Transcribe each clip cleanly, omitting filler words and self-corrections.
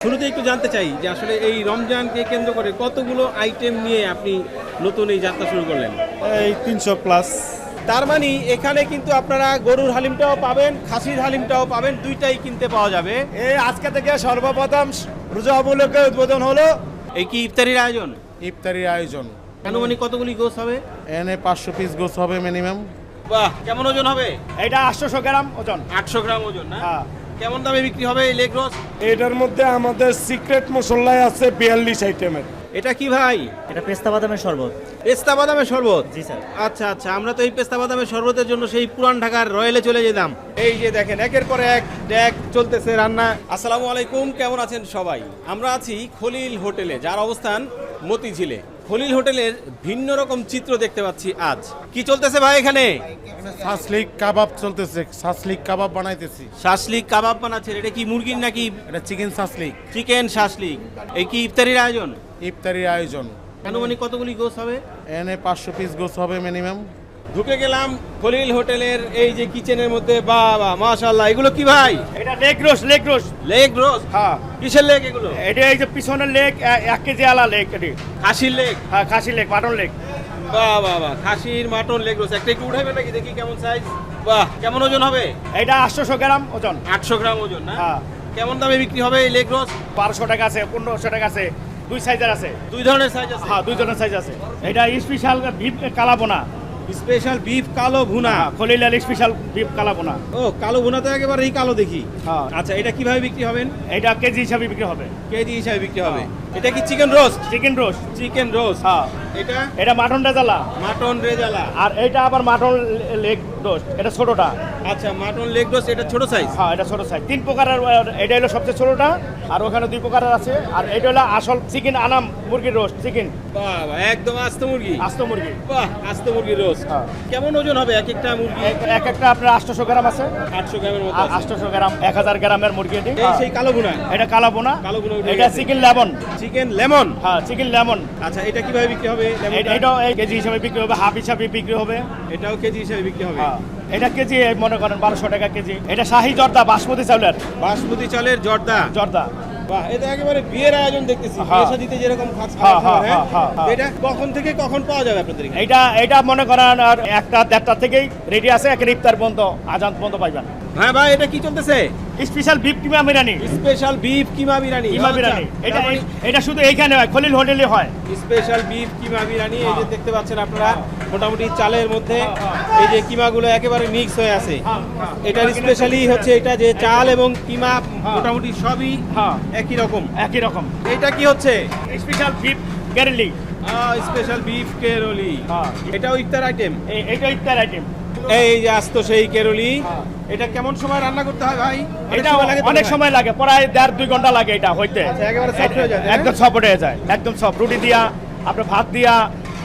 শুরুতে একটু জানতে চাই যে আসলে এই রমজানকে কেন্দ্র করে কতগুলো আইটেম নিয়ে আপনি নতুন এই যাত্রা শুরু করলেন? এই 300 প্লাস। তার মানে এখানে কিন্তু আপনারা গরুর হালিমটাও পাবেন, খাসির হালিমটাও পাবেন, দুইটাই কিনতে পাওয়া যাবে। এই আজকে থেকে সর্বপ্রথম রোজা উপলক্ষে উদ্বোধন হলো এই কি ইফতারির আয়োজন? ইফতারির আয়োজন। আনুমানিক কতগুলি গোস হবে? এনে 500 পিস গোস হবে মিনিমাম। বাহ, কেমন ওজন হবে? এটা 800 গ্রাম ওজন। 800 গ্রাম ওজন না? হ্যাঁ। কেমন দামে বিক্রি হবে এই লেগ রোস্ট? এটার মধ্যে আমাদের সিক্রেট মশলায় আছে 42 আইটেমের। এটা কি ভাই? এটা পেস্তা বাদামের শরবত। পেস্তা বাদামের শরবত? জি স্যার। আচ্ছা আচ্ছা, আমরা তো এই পেস্তা বাদামের শরবতের জন্য সেই পুরান ঢাকার রয়েলে চলে যেতাম। এই যে দেখেন একের পর এক ডেক চলতেছে রান্না। আসসালামু আলাইকুম, কেমন আছেন সবাই? আমরা আছি খলিল হোটেলে, যার অবস্থান মতিঝিলে। খলিল হোটেলের ভিন্ন রকম চিত্র দেখতে পাচ্ছি আজ। কি চলতেছে ভাই এখানে? শাসলিক কাবাব চলতেছে, শাসলিক কাবাব বানাইতেছি। শাসলিক কাবাব বানাচ্ছেন, এটা কি মুরগির নাকি এটা চিকেন শাসলিক। Chicken shashlik? এই কি ইফতারির আয়োজন? ইফতারির আয়োজন। আনুমানিক কতগুলি গোস হবে? এনে 500 পিস গোস হবে মিনিমাম। ঢুকে গেলাম খলিল হোটেলের এই যে কিচেনের মধ্যে। বাবা মাশাআল্লাহ, এগুলো কি ভাই? এটা leg roast, leg roast. Leg roast? হ্যাঁ। কিসের লেগ এগুলো? এটা এই যে পিছনের লেগ 1 কেজি আলা লেগ এটি। খাসির লেগ? হ্যাঁ, খাসি লেগ, মাটন লেগ। বাহ বাহ বাহ, খাসির মাটন লেগ রোস্ট। একটা একটু উঠাবেন নাকি, দেখি কেমন সাইজ। বাহ, কেমন ওজন হবে? এটা 800 গ্রাম ওজন। 800 গ্রাম ওজন না? হ্যাঁ। কেমন দামে বিক্রি হবে এই লেগ রোস্ট? 1200 টাকা আছে, 1500 টাকা আছে, দুই সাইজের আছে। দুই ধরনের সাইজ আছে? হ্যাঁ, দুই ধরনের সাইজ আছে। এটা স্পেশাল বিফ কালাবোনা। স্পেশাল বিফ কালো ভুনা? খলিল আলী স্পেশাল বিফ কালাবোনা। ও, কালো ভুনা তো একেবারে এই কালো দেখি। হ্যাঁ। আচ্ছা, এটা কিভাবে বিক্রি হবেন? এটা কেজি হিসাবে বিক্রি হবে। কেজি হিসাবে বিক্রি হবে। এটা কি chicken roast? Chicken roast. Chicken roast. হ্যাঁ। এটা এটা মাটন রেজালা। মাটন রেজালা। আর এটা আবার মাটন লেগ রোস্ট, এটা ছোটটা। আচ্ছা, মাটন লেগ রোস্ট, এটা ছোট সাইজ? হ্যাঁ, এটা ছোট সাইজ। 3 প্রকারের, এটা হলো সবচেয়ে ছোটটা, আর ওখানে 2 প্রকারের আছে। আর এটা হলো আসল চিকেন আনাম মুরগির রোস্ট, চিকেন বাহ বাহ, একদম আস্ত মুরগি। আস্ত মুরগি। বাহ, আস্ত মুরগির রোস্ট। হ্যাঁ। কেমন ওজন হবে এক একটা মুরগি? এক একটা আপনার 800 গ্রাম আছে। 800 গ্রামের মতো আর আছে। 800 গ্রাম 1000 গ্রামের মুরগি এটি। এই সেই কালো ভুনা? এটা কালাবোনা। কালো ভুনা উঠে এটা গেছে। Chicken lemon. Chicken lemon? হ্যাঁ, চিকেন লেমন। আচ্ছা, এটা কিভাবে বিক্রি হবে লেমনটা? এটাও এই কেজি হিসাবে বিক্রি হবে, হাফ হিসাবে বিক্রি হবে। এটাও কেজি হিসেবে বিক্রি হবে? হ্যাঁ। এটা কেজি মনে করেন 1200 টাকা কেজি। এটা শাহী জর্দা বাসমতি চাউলের বাসমতি চালের জর্দা? জর্দা। বাহ, এটা একেবারে বিয়ের আয়োজন দেখতেছি। হ্যাঁ। বিয়ে শাদিতে যেরকম খাস হ্যাঁ, খাবার, হ্যাঁ? হ্যাঁ, হ্যাঁ। এটা কখন থেকে কখন পাওয়া যাবে আপনাদের এখানে? এটা মনে করেন আর 1টা থেকেই রেডি আছে, এক ইফতার পর্যন্ত, আজান পর্যন্ত পাইবেন। হ্যাঁ ভাই, এটা কি চলতেছে? স্পেশাল বিফ কিমা বিরিয়ানি। স্পেশাল বিফ কিমা বিরিয়ানি? কিমা বিরিয়ানি। এটা এটা শুধু এইখানে হয়, খলিল হোটেলে হয়। স্পেশাল বিফ কিমা বিরিয়ানি। এই যে দেখতে পাচ্ছেন আপনারা, মোটামুটি চালের মধ্যে হ্যাঁ। এই যে কিমাগুলো একেবারে মিক্স হয়ে আছে। হ্যাঁ, হ্যাঁ। এটার স্পেশালি হচ্ছে এটা যে চাল এবং কিমা মোটামুটি সবই হ্যাঁ। একই রকম। একই রকম। এটা কি হচ্ছে? স্পেশাল বিফ কেরলি। স্পেশাল বিফ কেরলি। হ্যাঁ। এটাও ইফতার আইটেম? এইটা ইফতার আইটেম। এই যে আস্ত সেই কেরলি। হ্যাঁ। এটা কেমন সময় রান্না করতে হয় ভাই? এটা সময় লাগে তো অনেক ভাই? সময় লাগে, প্রায় 1.5-2 ঘন্টা লাগে এটা হইতে। আচ্ছা, একেবারে soft হয়ে যায়, তাই না? একদম সফট হয়ে যায়, একদম সফট। রুটি দিয়া, আপনার ভাত দিয়া,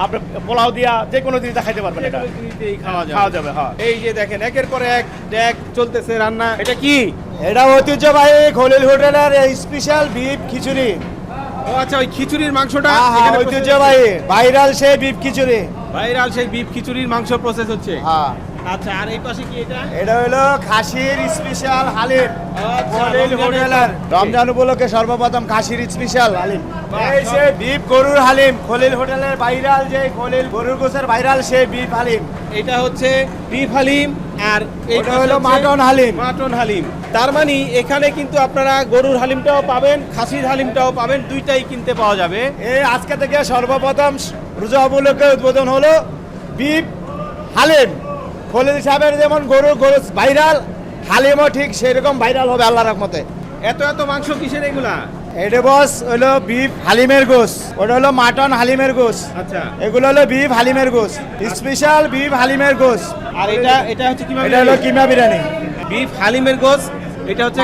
আপনার পোলাও দিয়া, যে কোনো জিনিস খাইতে পারবেন এটা। এগুলোতেই খাওয়া যাবে। হ্যাঁ। এই যে দেখেন একের পর এক ডেক চলতেছে রান্না। এটা কি? এটা ঐতিহ্যবাহী খলিল হোটেলের স্পেশাল বিফ খিচুড়ি। ও আচ্ছা, ওই খিচুড়ির মাংসটা হ্যাঁ, এখানে ঐতিহ্যবাহী ভাইরাল সেই বিফ খিচুড়ি। ভাইরাল সেই বিফ খিচুড়ির মাংস প্রসেস হচ্ছে। হ্যাঁ। আচ্ছা, আর এই পাশে কি এটা? এটা হলো খাসির স্পেশাল হালিম। আচ্ছা, খলিল হোটেলের রমজান উপলক্ষে সর্বপ্রথম খাসির স্পেশাল হালিম। বাহ, এই সেই বিফ গরুর হালিম, খলিল হোটেলের ভাইরাল যে খলিল গরুর গোশের ভাইরাল সেই বিফ হালিম। এটা হচ্ছে বিফ হালিম, আর এই ওটা পাশে হলো হচ্ছে মাটন হালিম। মাটন হালিম। তার মানে এখানে কিন্তু আপনারা গরুর হালিমটাও পাবেন, খাসির হালিমটাও পাবেন, দুইটাই কিনতে পাওয়া যাবে। এই আজকে থেকে সর্বপ্রথম রোজা উপলক্ষে উদ্বোধন হলো বিফ হালিম। খলিল সাহেবের যেমন গরু ভাইরাল, হালিমও ঠিক সেরকম ভাইরাল হবে আল্লাহর রহমতে। এত এত মাংস কিসের এগুলা? এটা বস হলো বিফ হালিমের গোশ, ওটা হলো মাটন হালিমের গোশ। আচ্ছা, এগুলো হলো বিফ হালিমের গোশ, স্পেশাল বিফ হালিমের গোশ। আর এটা হচ্ছে কিমা এটা হলো কিমা বিরিয়ানি। বিফ হালিমের গোস। এটা হচ্ছে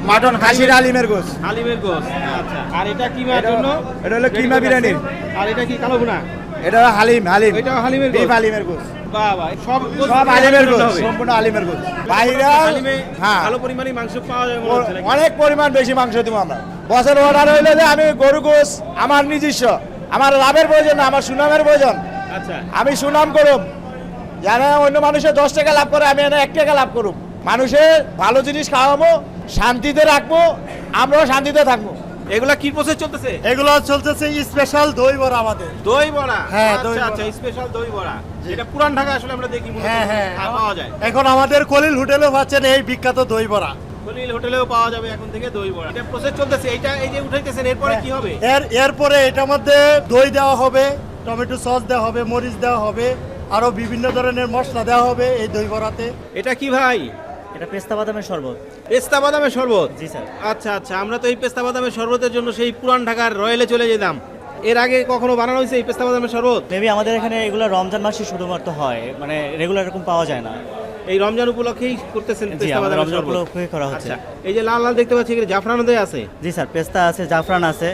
মাটন খাসির হালিমের গোশ। হালিমের গোস। আচ্ছা, আর এটা কিমার জন্য? এটা হলো কিমা বিরিয়ানি। আর এটা কি কালো ভুনা? এটা হলো হালিম। এটাও হালিমের বিফ গোস? হালিমের গোশ। বাহ বাহ, সব গোস সব হালিমের গোশ, হবে। সম্পূর্ণ হালিমের গোশ। ভাইরাল। হালিমে হ্যাঁ, ভালো পরিমাণে মাংস পাওয়া যায় মনে হচ্ছে নাকি? অনেক পরিমাণ বেশি মাংস দিব আমরা। বছর অর্ডার হইলে যে আমি গরু গোশ আমার নিজস্ব, আমার লাভের প্রয়োজন না, আমার সুনামের প্রয়োজন। আচ্ছা, আমি সুনাম করুম, জানে অন্য মানুষের 10 টাকা লাভ করে, আমি এনে 1 টাকা লাভ করুম। মানুষের ভালো জিনিস খাওয়াবো, শান্তিতে রাখবো, আমরাও শান্তিতে থাকবো। এগুলা কি প্রসেস চলতেছে? এগুলো চলতেছে স্পেশাল দই বড়া আমাদের। দই বড়া। হ্যাঁ, দই আচ্ছা বড়া। আচ্ছা, স্পেশাল দই বড়া। এটা পুরান ঢাকা আসলে আমরা দেখি মূলত পাওয়া যায়। এখন আমাদের কলিল হোটেলেও পাচ্ছেন এই বিখ্যাত দই বড়া। খলিল হোটেলেও পাওয়া যাবে এখন থেকে দই বড়া। এটা প্রসেস চলতেছে। এইটা এই যে উঠাইতেছেন, এরপরে কি হবে? এরপরে এটার মধ্যে দই দেওয়া হবে, টমেটো সস দেওয়া হবে, মরিচ দেওয়া হবে, আরো বিভিন্ন ধরনের মশলা দেওয়া হবে এই দই বড়াতে। এটা কি ভাই? এটা পেস্তা বাদামের শরবত। পেস্তা বাদামের শরবত? জি স্যার। আচ্ছা আচ্ছা, আমরা তো এই পেস্তা বাদামের শরবতের জন্য সেই পুরান ঢাকার রয়েলে চলে যেতাম। এর আগে কখনো বানানো হয়েছে এই পেস্তা বাদামের শরবত? মেবি আমাদের এখানে এগুলো রমজান মাসে শুধুমাত্র হয়, মানে রেগুলার এরকম পাওয়া যায় না। এই রমজান উপলক্ষেই করতেছেন জি, পেস্তা আমাদের বাদামের রমজান শরবত? উপলক্ষেই করা হচ্ছে। আচ্ছা, এই যে লাল লাল দেখতে পাচ্ছি, এখানে জাফরানও দেয়া আছে? জি স্যার, পেস্তা আছে, জাফরান আছে,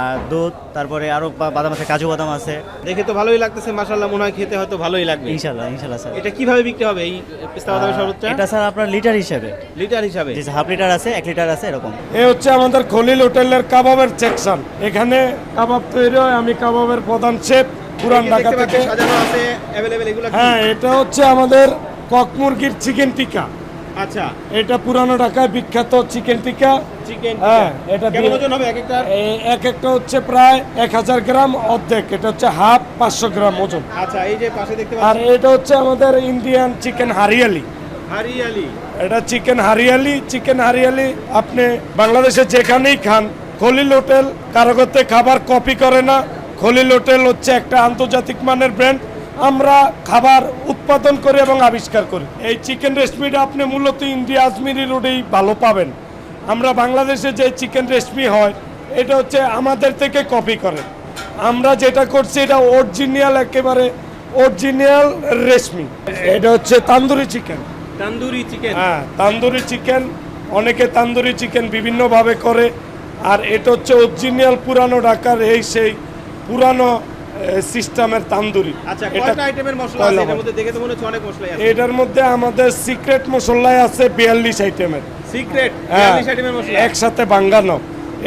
আর দুধ, তারপরে আরো বাদাম আছে, কাজু বাদাম আছে। দেখে তো ভালোই লাগতেছে, মাশাআল্লাহ, মনে হয় খেতে হয়তো ভালোই লাগবে। ইনশাল্লাহ ইনশাল্লাহ স্যার। এটা কিভাবে বিক্রি হবে এই পেস্তা বাদামের শরবতটা? এটা স্যার আপনার লিটার হিসেবে। লিটার হিসাবে? জি স্যার, হাফ লিটার আছে, 1 লিটার আছে, এরকম। এ হচ্ছে আমাদের খলিল হোটেলের কাবাবের সেকশন। এখানে কাবাব তৈরি হয়, আমি কাবাবের প্রধান শেফ পুরান এই যে ঢাকা দেখতে পাচ্ছি থেকে। সাজানো আছে অ্যাভেলেবেল, এগুলো কি? হ্যাঁ, এটা হচ্ছে আমাদের কক মুরগির চিকেন টিক্কা। আচ্ছা, এটা পুরানো ঢাকায় বিখ্যাত চিকেন টিক্কা। চিকেন। হ্যাঁ, এটা কেমন দিয়ে- ওজন হবে এক একটা? এক একটা হচ্ছে প্রায় 1000 গ্রাম, অর্ধেক এটা হচ্ছে হাফ 500 গ্রাম ওজন। আচ্ছা, এই যে পাশে দেখতে আর পাচ্ছি এটা হচ্ছে আমাদের ইন্ডিয়ান চিকেন হারিয়ালি। হারিয়ালি। এটা চিকেন হারিয়ালি। চিকেন হারিয়ালি আপনি বাংলাদেশে যেখানেই খান, খলিল হোটেল কারোগতে খাবার কপি করে না। খলিল হোটেল হচ্ছে একটা আন্তর্জাতিক মানের ব্র্যান্ড। আমরা খাবার উৎপাদন করি এবং আবিষ্কার করি। এই চিকেন রেসিপিটা আপনি মূলত ইন্ডিয়া আজমিরি রোডেই ভালো পাবেন। আমরা বাংলাদেশে যে চিকেন রেসিপি হয় এটা হচ্ছে আমাদের থেকে কপি করে। আমরা যেটা করছি এটা অরিজিনাল, একেবারে অরিজিনাল রেসিপি। এটা হচ্ছে তান্দুরি চিকেন। তান্দুরি চিকেন। হ্যাঁ, তান্দুরি চিকেন। অনেকে তান্দুরি চিকেন বিভিন্নভাবে করে, আর এটা হচ্ছে অরিজিনাল পুরানো ঢাকার এই সেই পুরানো সিস্টেমের তান্দুরি। আচ্ছা, এটা কয়টা আইটেমের মশলা আছে এর মধ্যে? দেখে তো মনে হচ্ছে অনেক মশলাই আছে। এটার মধ্যে আমাদের সিক্রেট মশলাই আছে 42 আইটেমের। সিক্রেট হ্যাঁ, 42 আইটেমের মশলা একসাথে বাঙ্গানো।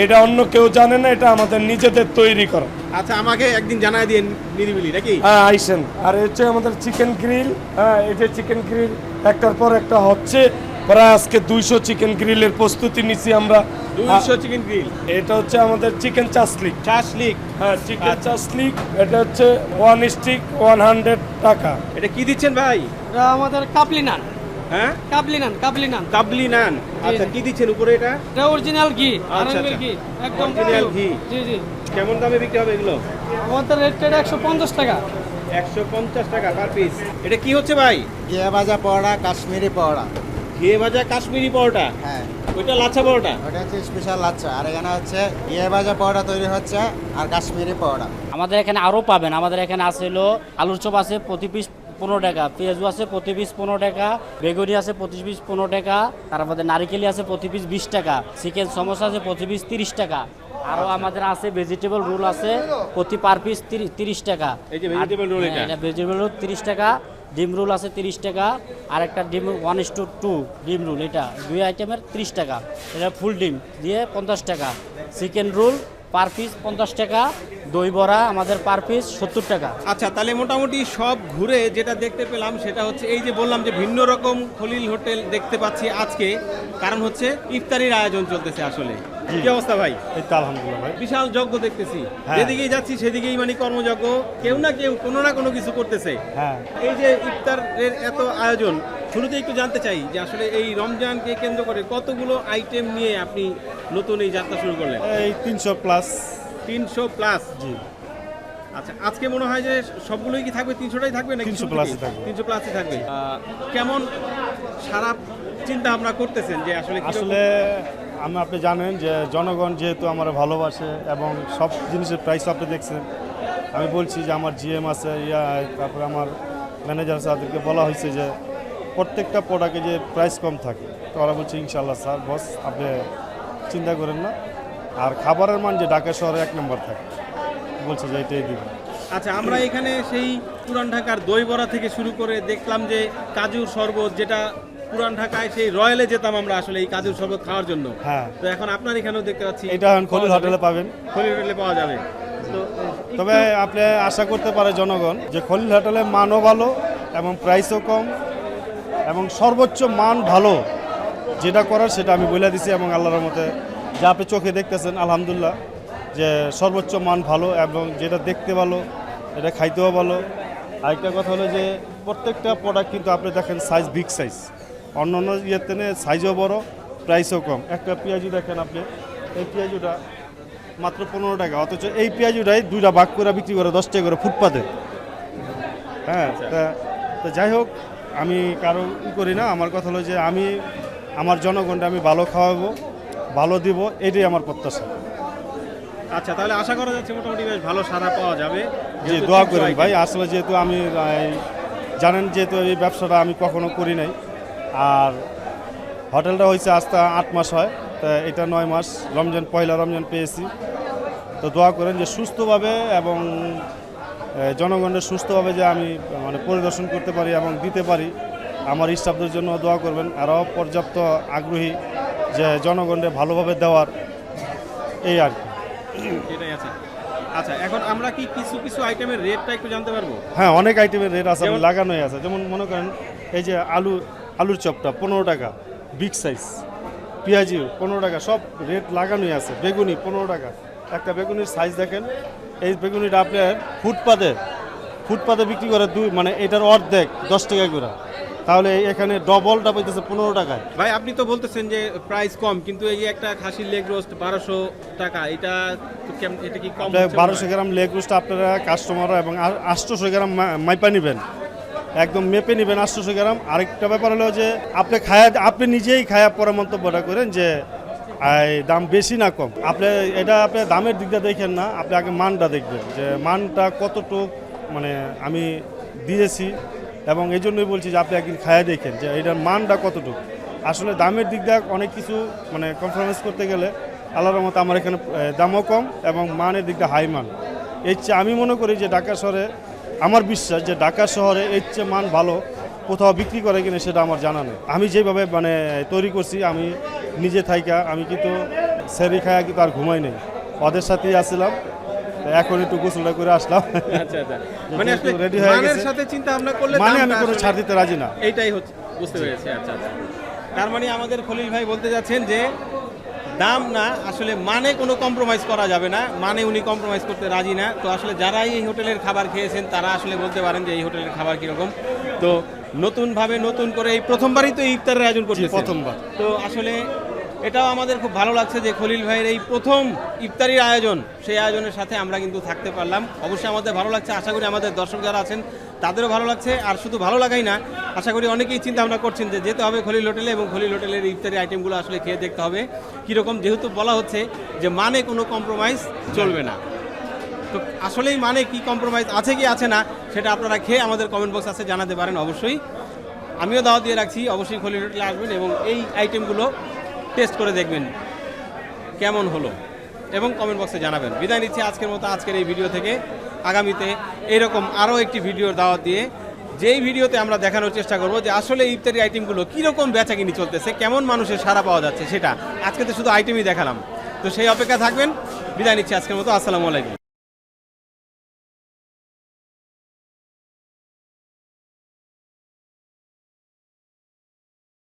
এটা অন্য কেউ জানে না, এটা আমাদের নিজেদের তৈরি করা। আচ্ছা, আমাকে একদিন জানায় দিয়ে নিরিবিলি নাকি? হ্যাঁ, আইসেন। আর এই হচ্ছে আমাদের চিকেন গ্রিল। হ্যাঁ, এই যে চিকেন গ্রিল একটার পর একটা হচ্ছে। প্রায় আজকে 200 চিকেন গ্রিলের প্রস্তুতি নিছি আমরা। 200 চিকেন গ্রিল। এটা হচ্ছে আমাদের চিকেন চাসলিক। চাসলিক। হ্যাঁ, চিকেন চাসলিক। এটা হচ্ছে 1 স্টিক 100 টাকা। এটা কি দিচ্ছেন ভাই? এটা আমাদের কাবলি নান। হ্যাঁ, কাবলি নান, কাবলি নান। কাবলি নান। আচ্ছা, কি দিচ্ছেন উপরে এটা? এটা অরিজিনাল ঘি, আচ্ছা, আরঙ্গের আচ্ছা। ঘি, একদম Original pure। ঘি। জি জি। কেমন দামে বিক্রি হবে এগুলো? আমাদের রেট 150 টাকা। 150 টাকা পার পিস। এটা কি হচ্ছে ভাই? ঘিয়ে ভাজা পরোটা, কাশ্মীরি পরোটা। ঘিয়ে ভাজা কাশ্মীরি পরোটা। হ্যাঁ, ওইটা লাচ্ছা পরোটা। ওটা হচ্ছে স্পেশাল লাচ্ছা। আর এখানে হচ্ছে ঘিয়ে ভাজা পরোটা তৈরি হচ্ছে, আর কাশ্মীরি পরোটা। আমাদের এখানে আরও পাবেন। আমাদের এখানে আছে হলো আলুর চপ আছে প্রতি পিস 15 টাকা, পেঁয়াজু আছে প্রতি পিস 15 টাকা, বেগুনি আছে প্রতি পিস 15 টাকা, তারপরে নারিকেলি আছে প্রতি পিস 20 টাকা, চিকেন সমোসা আছে প্রতি পিস 30 টাকা। আরও আমাদের আছে ভেজিটেবল রোল আছে প্রতি পার পিস 30 টাকা। এই যে vegetable roll এটা? এটা ভেজিটেবল রোল 30 টাকা। ডিম রোল আছে 30 টাকা, আর একটা ডিম 1:2 ডিম রোল, এটা 2 আইটেমের 30 টাকা। এটা ফুল ডিম দিয়ে 50 টাকা। চিকেন রোল পার পিস 50 টাকা। দই বড়া আমাদের পার পিস 70 টাকা। আচ্ছা, তাহলে মোটামুটি সব ঘুরে যেটা দেখতে পেলাম সেটা হচ্ছে এই যে বললাম যে ভিন্ন রকম খলিল হোটেল দেখতে পাচ্ছি আজকে, কারণ হচ্ছে ইফতারির আয়োজন চলতেছে আসলে। কি অবস্থা ভাই? এই তো আলহামদুলিল্লাহ ভাই। বিশাল যজ্ঞ দেখতেছি, হ্যাঁ। যেদিকেই যাচ্ছি সেদিকেই মানে কর্মযজ্ঞ, কেউ না কেউ কোনো না কোনো কিছু করতেছে। হ্যাঁ, এই যে ইফতারের এত আয়োজন, শুরুতে একটু জানতে চাই যে আসলে এই রমজানকে কেন্দ্র করে কতগুলো আইটেম নিয়ে আপনি নতুন এই যাত্রা শুরু করলেন? এই 300 প্লাস। 300 প্লাস। জি। আচ্ছা, আজকে মনে হয় যে সবগুলোই কি থাকবে? 300টাই থাকবে নাকি? 300 প্লাসই থাকবে। 300 প্লাসই থাকবে। কেমন সারা চিন্তা ভাবনা করতেছেন যে আসলে কিরকম? আসলে আপনি জানেন যে জনগণ যেহেতু আমার ভালোবাসে এবং সব জিনিসের প্রাইস আপনি দেখছেন, আমি বলছি যে আমার জিএম আছে, তারপরে আমার ম্যানেজার তাদেরকে বলা হয়েছে যে প্রত্যেকটা প্রোডাক্টে যে প্রাইস কম থাকে। তো ওরা বলছে ইনশাল্লাহ স্যার, বস আপনি চিন্তা করেন না। আর খাবারের মান যে ঢাকা শহরে 1 নম্বর থাকে, বলছে যে এটাই দিবেন। আচ্ছা, আমরা এখানে সেই পুরান ঢাকার দই বড়া থেকে শুরু করে দেখলাম যে কাজুর শরবত, যেটা পুরান ঢাকায় সেই রয়্যালে যেতাম আমরা আসলে এই কাজুর শরবত খাওয়ার জন্য। হ্যাঁ, তো এখন আপনার এখানেও দেখতে পাচ্ছি এটা এখন খলিল হোটেলে পাবেন। খলিল হোটেলে পাওয়া যাবে। তো তবে আপনি আশা করতে পারে জনগণ যে খলিল হোটেলে মানও ভালো এবং প্রাইসও কম এবং সর্বোচ্চ মান ভালো, যেটা করার সেটা আমি বলে দিছি এবং আল্লাহর মতে যা আপনি চোখে দেখতেছেন আলহামদুলিল্লাহ যে সর্বোচ্চ মান ভালো এবং যেটা দেখতে ভালো এটা খাইতেও ভালো। আরেকটা কথা হলো যে প্রত্যেকটা প্রোডাক্ট কিন্তু আপনি দেখেন সাইজ বিগ সাইজ, অন্য অন্য ইয়েতে সাইজও বড়, প্রাইসও কম। একটা পেঁয়াজু দেখেন আপনি, এই পেঁয়াজুটা মাত্র 15 টাকা, অথচ এই পেঁয়াজুটাই 2টা ভাগ করে বিক্রি করে 10 টাকা করে ফুটপাতে। হ্যাঁ, তা যাই হোক, আমি কারো করি না। আমার কথা হলো যে আমি আমার জনগণটা আমি ভালো খাওয়াবো, ভালো দিব, এটাই আমার প্রত্যাশা। আচ্ছা, তাহলে আশা করা যাচ্ছে মোটামুটি বেশ ভালো সাড়া পাওয়া যাবে। জি, দোয়া করেন ভাই। আসলে যেহেতু আমি জানেন যেহেতু এই ব্যবসাটা আমি কখনো করি নাই, আর হোটেলটা হয়েছে আজ 8 মাস হয়, তা এটা 9 মাস, পয়লা রমজান পেয়েছি। তো দোয়া করেন যে সুস্থভাবে এবং জনগণের সুস্থভাবে যে আমি মানে পরিদর্শন করতে পারি এবং দিতে পারি। আমার স্টাফদের জন্য দোয়া করবেন, আরও পর্যাপ্ত আগ্রহী যে জনগণের ভালোভাবে দেওয়ার, এই আর কি। এটাই আছে। আচ্ছা, এখন আমরা কি কিছু কিছু আইটেমের রেটটা একটু জানতে পারবো? হ্যাঁ, অনেক আইটেমের রেট আছে, লাগানোই আছে। যেমন মনে করেন এই যে আলুর চপটা 15 টাকা, বিগ সাইজ পেঁয়াজি 15 টাকা, সব রেট লাগানোই আছে। বেগুনি 15 টাকা, একটা বেগুনির সাইজ দেখেন। এই বেগুনিটা আপনার ফুটপাতে বিক্রি করে মানে এটার অর্ধেক 10 টাকা করে, তাহলে এখানে ডবলটা পাইতেছে 15 টাকায়। ভাই, আপনি তো বলতেছেন যে প্রাইস কম, কিন্তু এই যে একটা খাসির লেগ রোস্ট 1200 টাকা, এটা কি কম? 1200 গ্রাম লেগ রোস্ট আপনারা কাস্টমার এবং 800 গ্রাম মাইপা নেবেন, একদম মেপে নেবেন 800 গ্রাম। আরেকটা ব্যাপার হলো যে আপনি নিজেই খায়া পরে মন্তব্যটা করেন যে দাম বেশি না কম। আপনি দামের দিকটা দেখেন না, আপনি আগে মানটা দেখবেন যে মানটা কতটুক মানে আমি দিয়েছি, এবং এই জন্যই বলছি যে আপনি একদিন খায়া দেখেন যে এটার মানটা কতটুকু। আসলে দামের দিক দিয়ে অনেক কিছু মানে কনফারেন্স করতে গেলে আল্লাহর রহমতে আমার এখানে দামও কম এবং মানের দিকটা হাই মান। এর চেয়ে আমি মনে করি যে ঢাকা শহরে, আমার বিশ্বাস যে ঢাকা শহরে এর চেয়ে মান ভালো কোথাও বিক্রি করে কিনা সেটা আমার জানা নেই। আমি যেভাবে মানে তৈরি করছি, আমি নিজে থাইকা আমি কিন্তু সেরি খায়া কিন্তু আর ঘুমাই নেই, ওদের সাথেই আসছিলাম। এখন একটু গোসলটা করে আসলাম। আচ্ছা আচ্ছা, মানে আসলে রেডি হয়ে মানের গেছে, সাথে চিন্তা ভাবনা করলে মানে আমি দামটা কোনো আসলে- ছাড় দিতে রাজি না। এইটাই হচ্ছে, বুঝতে পেরেছি। আচ্ছা আচ্ছা, তার মানে আমাদের খলিল ভাই বলতে যাচ্ছেন যে দাম না, আসলে মানে কোনো কম্প্রোমাইজ করা যাবে না, মানে উনি কম্প্রোমাইজ করতে রাজি না। তো আসলে যারাই এই হোটেলের খাবার খেয়েছেন তারা আসলে বলতে পারেন যে এই হোটেলের খাবার কীরকম। তো নতুনভাবে নতুন করে এই প্রথমবারই তো ইফতারের আয়োজন করছে, প্রথমবার। তো আসলে এটাও আমাদের খুব ভালো লাগছে যে খলিল ভাইয়ের এই প্রথম ইফতারির আয়োজন, সেই আয়োজনের সাথে আমরা কিন্তু থাকতে পারলাম। অবশ্যই আমাদের ভালো লাগছে, আশা করি আমাদের দর্শক যারা আছেন তাদেরও ভালো লাগছে। আর শুধু ভালো লাগাই না, আশা করি অনেকেই চিন্তা ভাবনা করছেন যে যেতে হবে খলিল হোটেলে এবং খলিল হোটেলের ইফতারি আইটেমগুলো আসলে খেয়ে দেখতে হবে কীরকম, যেহেতু বলা হচ্ছে যে মানে কোনো কম্প্রোমাইজ চলবে না। তো আসলেই মানে কি কম্প্রোমাইজ আছে কি আছে না সেটা আপনারা খেয়ে আমাদের কমেন্ট বক্স আছে জানাতে পারেন। অবশ্যই আমিও দাওয়াত দিয়ে রাখছি, অবশ্যই খলিল হোটেলে আসবেন এবং এই আইটেমগুলো টেস্ট করে দেখবেন কেমন হলো এবং কমেন্ট বক্সে জানাবেন। বিদায় নিচ্ছি আজকের মতো আজকের এই ভিডিও থেকে। আগামীতে এরকম আরও একটি ভিডিওর দাওয়াত দিয়ে, যেই ভিডিওতে আমরা দেখানোর চেষ্টা করব যে আসলে ইফতারি আইটেমগুলো কীরকম বেচাকিনি চলতেছে, কেমন মানুষের সাড়া পাওয়া যাচ্ছে সেটা। আজকে তো শুধু আইটেমই দেখালাম, তো সেই অপেক্ষা থাকবেন। বিদায় নিচ্ছি আজকের মতো, আসসালামু আলাইকুম।